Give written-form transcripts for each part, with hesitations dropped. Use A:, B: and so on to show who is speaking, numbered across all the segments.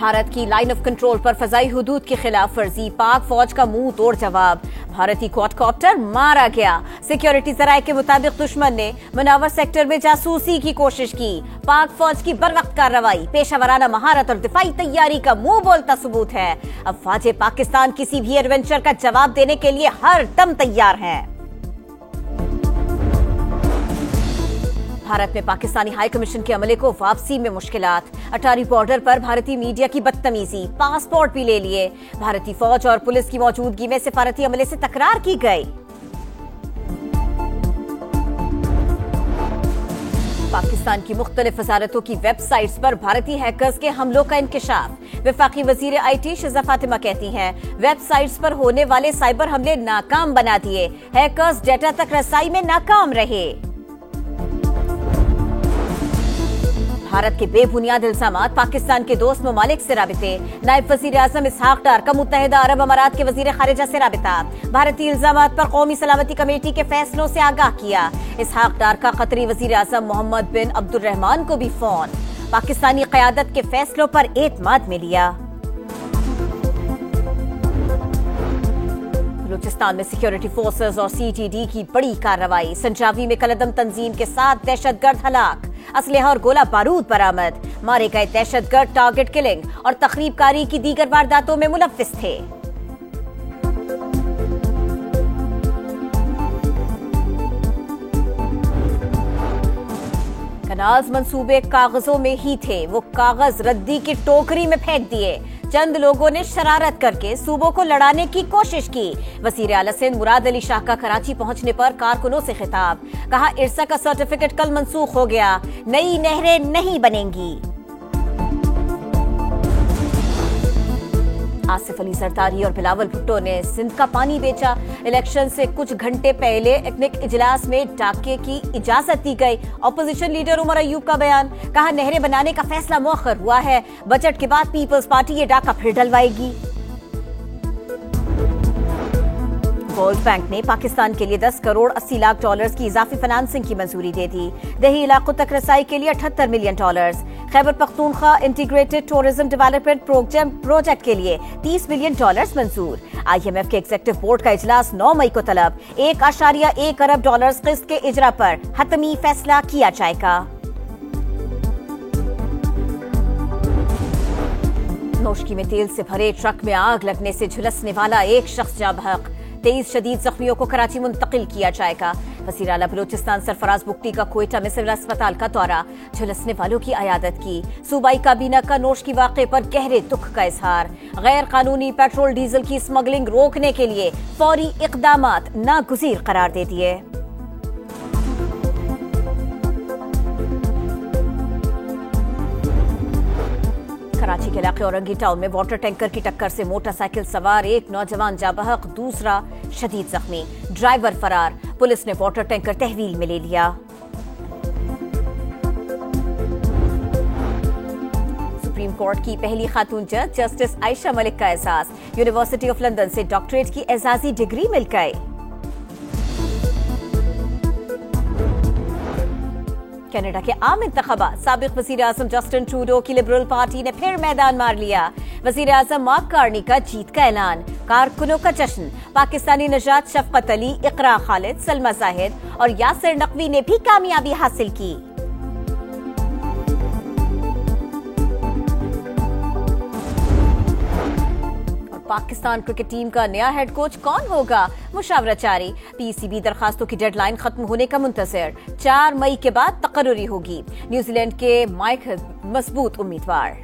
A: भारत की line of control पर फजाई हुदूद की खिलाफ वर्जी, पाक फौज का मुंह तोड़ जवाब। भारतीय क्वाडकॉप्टर मारा गया। सिक्योरिटी जराये के मुताबिक दुश्मन ने मुनावर सेक्टर में जासूसी की कोशिश की। पाक फौज की बरवक्त कार्रवाई पेशावराना महारत और दिफाई तैयारी का मुंह बोलता सबूत है। अफवाज पाकिस्तान किसी भी एडवेंचर का जवाब देने के लिए हर दम तैयार हैं। भारत में पाकिस्तानी हाई कमीशन के अमले को वापसी में मुश्किलात। अटारी बॉर्डर पर भारतीय मीडिया की बदतमीजी, पासपोर्ट भी ले लिए। भारतीय फौज और पुलिस की मौजूदगी में सिफारती अमले से तकरार की गई। पाकिस्तान की मुख्तलिफ वजारतों की वेबसाइट्स पर भारतीय हैकर्स के हमलों का इंकशाफ। वफाकी वजीर IT शिजा फातिमा कहती हैं, वेबसाइट्स पर होने वाले साइबर हमले नाकाम बना दिए। हैकर्स डेटा तक रसाई में नाकाम रहे। भारत के बेबुनियाद इल्जामात, पाकिस्तान के दोस्त ममालिक से राबिते। नायब वजीर आजम इसहाक डार का मुत्तहिदा अरब अमारात के वजीर खारिजा से राबिता। भारतीय इल्जामात पर कौमी सलामती कमेटी के फैसलों से आगाह किया। इसहाक डार का कतरी वजीर आजम मोहम्मद बिन अब्दुर्रहमान को भी फोन। पाकिस्तानी क़यादत के फैसलों पर एतमाद में लिया। बलूचिस्तान में सिक्योरिटी फोर्सेस और CTD की बड़ी कार्रवाई। संजावी में कलदम तंजीम के 7 दहशतगर्द हलाक। असलहा और गोला बारूद बरामद। मारे गए दहशतगर्द टारगेट किलिंग और तखरीबकारी की दीगर वारदातों में मुलव्विस थे। कनाल्स मंसूबे कागजों में ही थे, वो कागज रद्दी की टोकरी में फेंक दिए। चंद लोगों ने शरारत करके सूबों को लड़ाने की कोशिश की। वजीर आला सिंध मुराद अली शाह का कराची पहुंचने पर कारकुनों से खिताब। कहा, इरसा का सर्टिफिकेट कल मंसूख हो गया, नई नहरें नहीं बनेंगी। आसिफ अली जरदारी और बिलावल भुट्टो ने सिंध का पानी बेचा। इलेक्शन से कुछ घंटे पहले इकनिक इजलास में डाके की इजाजत दी गई। ऑपोजिशन लीडर उमर अयूब का बयान। कहा, नहरें बनाने का फैसला मुअख्खर हुआ है, बजट के बाद पीपल्स पार्टी ये डाका फिर डलवाएगी। वर्ल्ड बैंक ने पाकिस्तान के लिए 10 करोड़ 80 लाख डॉलर्स की इजाफी फाइनेंसिंग की मंजूरी दे दी। दही इलाकों तक रसाई के लिए 78 million dollars. Khyber Pakhtunkhwa integrated tourism development project के लिए 30 मिलियन डॉलर्स मंजूर। IMF के एग्जीक्यूटिव बोर्ड का इजलास 9 मई को तलब। 1.1 अरब डॉलर्स किस्त के इजरा पर हतमी फैसला किया जाएगा। नौशकी में तेल से भरे ट्रक में आग लगने से झुलसने वाला एक शख्स जाँ बहक। 23 शदीद जख्मियों को कराची मुंतकिल किया जाएगा। वज़ीर आला बलूचिस्तान सरफराज बुख्ती का क्वेटा में सिविल अस्पताल का दौरा। झुलसने वालों की अयादत की। सूबाई काबीना का नोश की वाक़े पर गहरे दुख का इजहार। गैर कानूनी पेट्रोल डीजल की स्मगलिंग रोकने के लिए फौरी इक़दामात नागुज़ीर करार दे दिए। कराची के इलाके औरंगी टाउन में वाटर टैंकर की टक्कर से मोटरसाइकिल सवार एक नौजवान जाँ बहक, दूसरा शदीद जख्मी। ड्राइवर फरार। पुलिस ने वाटर टैंकर तहवील में ले लिया। सुप्रीम कोर्ट की पहली खातून जज जस्टिस आयशा मलिक का एहसास। यूनिवर्सिटी ऑफ लंदन से डॉक्टरेट की एजाजी डिग्री मिल गई। कनाडा के आम इंतखाबात, साबिक वजीर आजम जस्टिन ट्रूडो की लिबरल पार्टी ने फिर मैदान मार लिया। वजीर आजम मार्क कार्नी का जीत का ऐलान। कारकुनों का जश्न। पाकिस्तानी नजात शफकत अली, इकरा खालिद, सलमा जाहिद और यासिर नकवी ने भी कामयाबी हासिल की। पाकिस्तान क्रिकेट टीम का नया हेड कोच कौन होगा? मुशावरा जारी। PCB दरखास्तों की डेडलाइन खत्म होने का मुंतज़िर। 4 मई के बाद तकर्री होगी। न्यूजीलैंड के माइक मजबूत उम्मीदवार।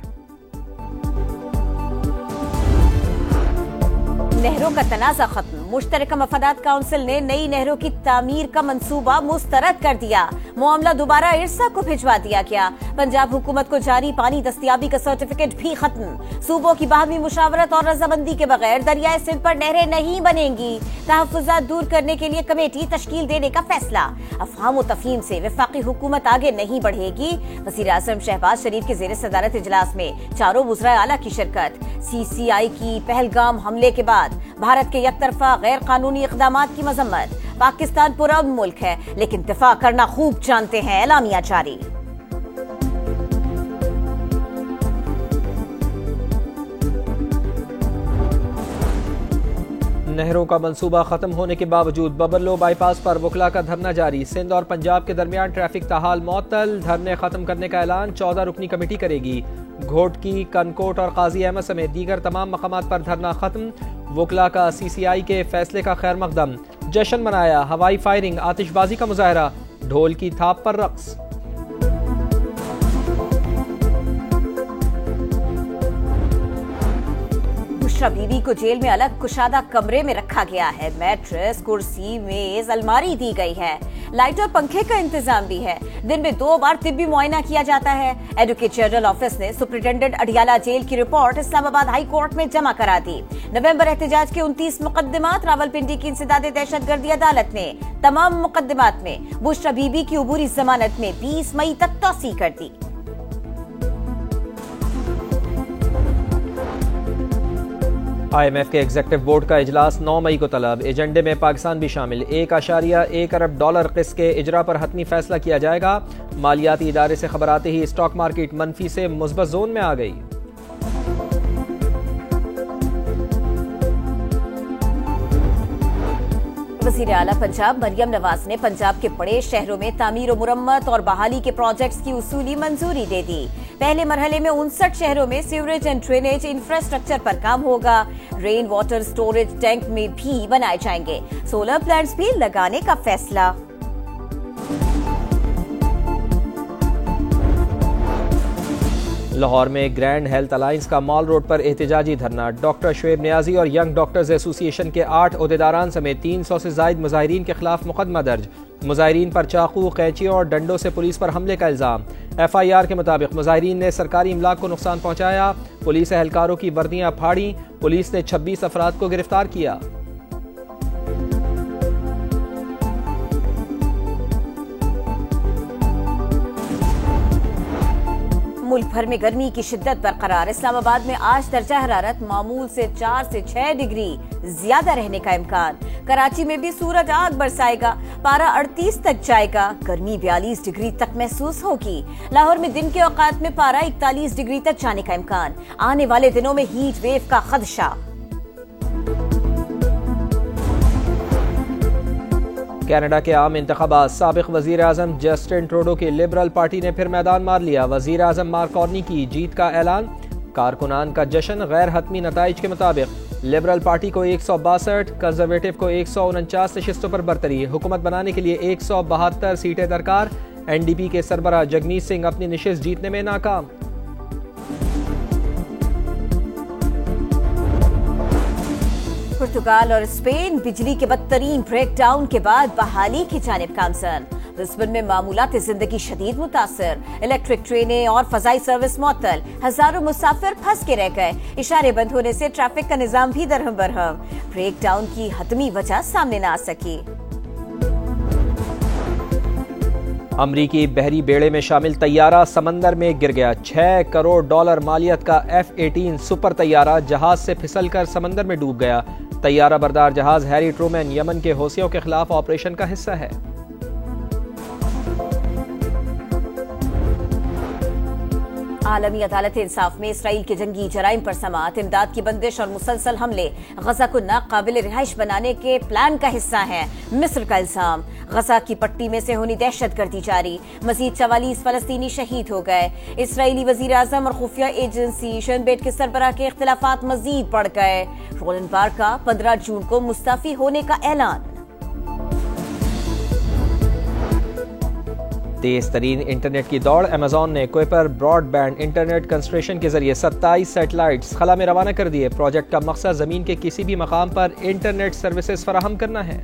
A: नहरों का तनाज़ा खत्म। मुश्तरका मफादात काउंसिल ने नई नहरों की तामीर का मंसूबा मुस्तरद कर दिया। मामला दोबारा इरसा को भिजवा दिया गया। पंजाब हुकूमत को जारी पानी दस्तियाबी का सर्टिफिकेट भी खत्म। सूबों की बाहमी मुशावरत और रजामंदी के बगैर दरियाए सिंध पर नहरें नहीं बनेंगी। तहफ़्फ़ुज़ात दूर करने के लिए कमेटी तश्कील देने का फैसला। अफ़हाम व तफ़हीम से वफाकी हुकूमत आगे नहीं बढ़ेगी। वज़ीर आज़म शहबाज शरीफ के ज़ेर सदारत इजलास में चारों वुज़राए आला की शिरकत। CCI की पहलगाम हमले के बाद भारत के यकतरफा गैर कानूनी इक़दामात की मजम्मत। पाकिस्तान पुरअमन मुल्क है लेकिन दिफा करना खूब जानते हैं, एलामिया जारी।
B: नहरों का मंसूबा खत्म होने के बावजूद बबरलो बाईपास पर वकला का धरना जारी। सिंध और पंजाब के दरमियान ट्रैफिक ताहाल मअतल। धरने खत्म करने का ऐलान 14 रुकनी कमेटी करेगी। घोटकी, कनकोट और काजी अहमद समेत दीगर तमाम मकामात पर धरना खत्म। वकला का CCI के फैसले का खैर मकदम। जश्न मनाया, हवाई फायरिंग, आतिशबाजी का मुजाहरा, ढोल की थाप पर रक्स।
A: बुशरा बीबी को जेल में अलग कुशादा कमरे में रखा गया है। मैट्रेस, कुर्सी, मेज, अलमारी दी गई है। लाइट और पंखे का इंतजाम भी है। दिन में 2 बार तिब्बी मुआयना किया जाता है। एडवोकेट जनरल ऑफिस ने सुप्रिंटेंडेंट अडियाला जेल की रिपोर्ट इस्लामाबाद हाई कोर्ट में जमा करा दी। नवंबर एहतजाज के 29 मुकदमात। रावलपिंडी की इंसदादे दहशतगर्दी अदालत ने तमाम मुकदमात में बुशरा बीबी की उबूरी जमानत में 20 मई तक तौसी कर दी।
B: IMF के एग्जेक्टिव बोर्ड का इजलास 9 मई को तलब। एजेंडे में पाकिस्तान भी शामिल। $1.1 अरब किस्त के इजरा पर हतमी फैसला किया जाएगा। मालियाती इदारे से खबर आते ही स्टॉक मार्केट मनफी से मुस्बत जोन में आ गई।
A: वज़ीर आला पंजाब मरियम नवाज ने पंजाब के बड़े शहरों में तामीर और मुरम्मत और बहाली के प्रोजेक्ट्स की उसूली मंजूरी दे दी। पहले मरहले में 59 शहरों में सीवरेज एंड ड्रेनेज इंफ्रास्ट्रक्चर पर काम होगा। रेन वाटर स्टोरेज टैंक में भी बनाए जाएंगे। सोलर प्लांट्स भी लगाने का फैसला।
B: लाहौर में ग्रैंड हेल्थ अलायंस का मॉल रोड पर एहतजाजी धरना। डॉक्टर शुएब नियाजी और यंग डॉक्टर्स एसोसिएशन के 8 ओहदेदारान समेत 300 से जायद मुजाहिरीन के खिलाफ मुकदमा दर्ज। मुजाहिरीन पर चाकू, कैंचियों और डंडों से पुलिस पर हमले का इल्जाम। FIR के मुताबिक मुजाहिरीन ने सरकारी इमलाक को नुकसान पहुंचाया। पुलिस एहलकारों की वर्दियां फाड़ी। पुलिस ने 26 अफराद को गिरफ्तार किया।
A: मुल्क भर में गर्मी की शिद्दत बरकरार। इस्लामाबाद में आज दर्जा हरारत मामूल से 4 से 6 डिग्री ज्यादा रहने का इम्कान। कराची में भी सूरज आग बरसाएगा। पारा 38 तक जाएगा। गर्मी 42 डिग्री तक महसूस होगी। लाहौर में दिन के औकात में पारा 41 डिग्री तक जाने का इम्कान। आने वाले दिनों में हीट वेव का खदशा।
B: कनाडा के आम इंतखाबात। साबिक वजीर आजम जस्टिन ट्रूडो की लिबरल पार्टी ने फिर मैदान मार लिया। वजीर आजम मार्क कार्नी की जीत का ऐलान। कारकुनान का जश्न। गैर हतमी नताइज के मुताबिक लिबरल पार्टी को 162, कंजर्वेटिव को 149 नशिस्तों पर बरतरी। हुकूमत बनाने के लिए 172 सीटें दरकार। NDP के सरबराह जगमीत सिंह अपनी नशिस्त जीतने में नाकाम।
A: पुर्तगाल और स्पेन बिजली के बदतरीन ब्रेकडाउन के बाद बहाली की जानिब गामजन। लिस्बन में मामूलात जिंदगी शदीद मुतासर। इलेक्ट्रिक ट्रेनें और फजाई सर्विस मुअत्तल। हजारों मुसाफिर फंस के रह गए। इशारे बंद होने से ट्रैफिक का निजाम भी दरहम बरहम। ब्रेकडाउन की हतमी वजह सामने न आ सकी।
B: अमरीकी बहरी बेड़े में शामिल तैयारा समंदर में गिर गया। $6 करोड़ मालियत का F-18 सुपर तैयारा जहाज से फिसलकर समंदर में डूब गया। तैयारा बरदार जहाज हैरी ट्रूमैन यमन के हौसियों के खिलाफ ऑपरेशन का हिस्सा है।
A: आलमी अदालत इंसाफ में इसराइल के जंगी जराइम पर समाअत। इमदाद की बंदिश और मुसलसल हमले गजा को नाकाबिल रिहाइश बनाने के प्लान का हिस्सा है। मिस्र का इल्जाम। गजा की पट्टी में से होनी दहशतगर्दी जारी। मजीद 44 फलस्तीनी शहीद हो गए। इसराइली वजीर आजम और खुफिया एजेंसी शिन बेट के सरबराह के इख्तिलाफात मजीद बढ़ गए। रोलन बार का 15 जून को मुस्तफी होने का ऐलान।
B: तेज तरीन इंटरनेट की दौड़। अमेजॉन ने कुइपर ब्रॉडबैंड इंटरनेट कंस्ट्रेशन के जरिए 27 सैटेलाइट्स खला में रवाना कर दिए। प्रोजेक्ट का मकसद जमीन के किसी भी मकाम पर इंटरनेट सर्विसेज फराहम करना है।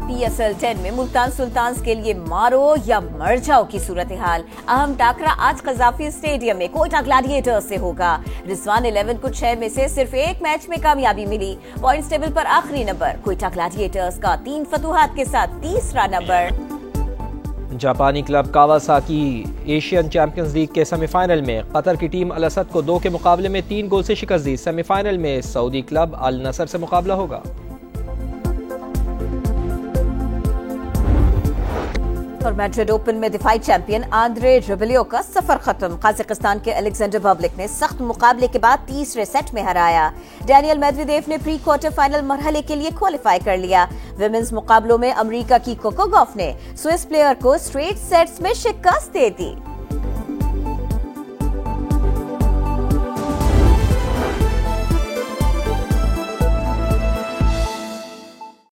A: PSL 10 में मुल्तान सुल्तान्स के लिए मारो या मर जाओ की सूरत हाल। अहम टाकरा आज कजाफी स्टेडियम में कोयटा ग्लैडिएटर्स से होगा। रिजवान 11 को 6 में से सिर्फ एक मैच में कामयाबी मिली। पॉइंट्स टेबल पर आखिरी नंबर। कोयटा ग्लैडिएटर्स का 3 फतुहात के साथ तीसरा नंबर।
B: जापानी club Kawasaki Asian champions league के सेमीफाइनल में कतर की टीम अल असद को 2 के मुकाबले में 3 गोल से शिकस्त दी। सेमीफाइनल में सऊदी क्लब अल नसर से मुकाबला होगा।
A: और मैड्रिड ओपन में दिफाई चैंपियन आंद्रे रुबिलियो का सफर खत्म। काजाकिस्तान के अलेक्जेंडर बबलिक ने सख्त मुकाबले के बाद तीसरे सेट में हराया। डैनियल मेदवेदेव ने प्री क्वार्टर फाइनल मरहले के लिए क्वालिफाई कर लिया। विमेंस मुकाबलों में अमेरिका की कोको गॉफ ने स्विस प्लेयर को स्ट्रेट सेट्स में शिकस्त दे दी।